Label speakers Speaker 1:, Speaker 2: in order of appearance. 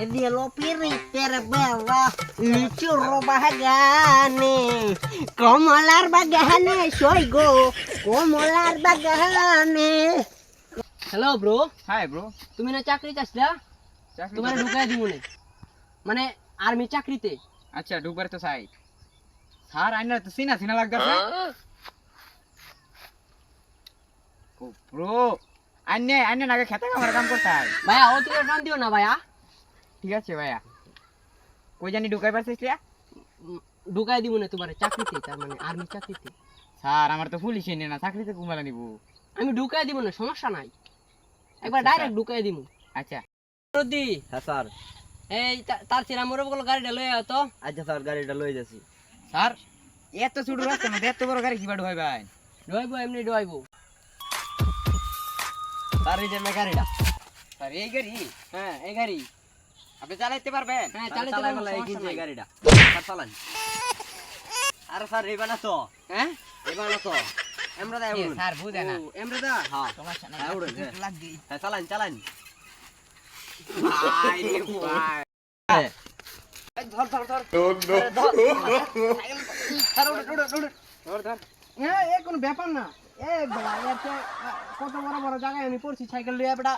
Speaker 1: E dia lo piring terbela Lucuro bahagane Komolar bagane Shoigo Komolar bagane hello bro.
Speaker 2: Hi bro.
Speaker 1: তুমি না চাকরি চাইছিলা? তোমার ঢুকাই দিব না, মানে আর্মি চাকরিতে।
Speaker 2: আচ্ছা ঢুকবার তো চাই স্যার, আইনা তো সিনা সিনা লাগতেছে। ও ব্রো, আইনে আইনে নাকি খেতে কামার কাম করতে হয়?
Speaker 1: ভাইয়া ও তুমি টান দিও না ভাইয়া।
Speaker 2: ঠিক আছে ভাইয়া, কই জানি ঢুকাই পারছিস?
Speaker 1: ঢুকাই দিব না তোমার চাকরিতে, তার মানে আর্মি চাকরিতে।
Speaker 2: স্যার আমার তো পুলিশে নে না, চাকরিতে কুমালা নিব।
Speaker 1: আমি ঢুকাই দিব না, সমস্যা নাই, একবার ডাইরেক্ট ঢুকাই দিব।
Speaker 2: আচ্ছা
Speaker 1: রদি।
Speaker 3: হ্যাঁ স্যার।
Speaker 1: এই তার চিরা মোর বল গাড়িটা লই আও তো।
Speaker 3: আচ্ছা স্যার, গাড়িটা লই যাচ্ছি।
Speaker 2: স্যার এত ছোট রাস্তার মধ্যে এত বড় গাড়ি কিবা ঢুকাই ভাই?
Speaker 1: ডয়াইবো, এমনি ডয়াইবো।
Speaker 3: স্যার এই যে গাড়িটা।
Speaker 2: স্যার এই গাড়ি?
Speaker 1: হ্যাঁ এই গাড়ি
Speaker 2: আপনি চালাইতে পারবেন?
Speaker 1: হ্যাঁ
Speaker 3: চালাই
Speaker 1: চালাইতে
Speaker 3: বলা এই
Speaker 1: পারবো,
Speaker 3: কিনছে
Speaker 1: সমস্যা
Speaker 3: এই
Speaker 1: নাই।
Speaker 3: গাড়িটা। স্যার চালান। আরে স্যার এই বানা তো।
Speaker 1: হ্যাঁ
Speaker 3: এই বানা তো। আমরা দাই
Speaker 2: এ,
Speaker 3: উড়ুন।
Speaker 2: স্যার বুঝে না।
Speaker 1: ও এমরেদা।
Speaker 3: হ্যাঁ।
Speaker 2: সমস্যা নাই,
Speaker 3: হ্যাঁ, উড়ুন,
Speaker 2: একটু
Speaker 3: হ্যাঁ।
Speaker 2: লাগবে।
Speaker 3: হ্যাঁ চালান চালান।
Speaker 2: ভাই রে ভাই।
Speaker 3: হ্যাঁ।
Speaker 1: ধর ধর ধর।
Speaker 2: স্যার উড়ুন উড়ুন উড়ুন। ধর ধর।
Speaker 1: হ্যাঁ এ কোনো ব্যাপার না। এ বেলা এতে কত বড় বড় জায়গায় আমি পড়ছি সাইকেল লিয়ে বেটা।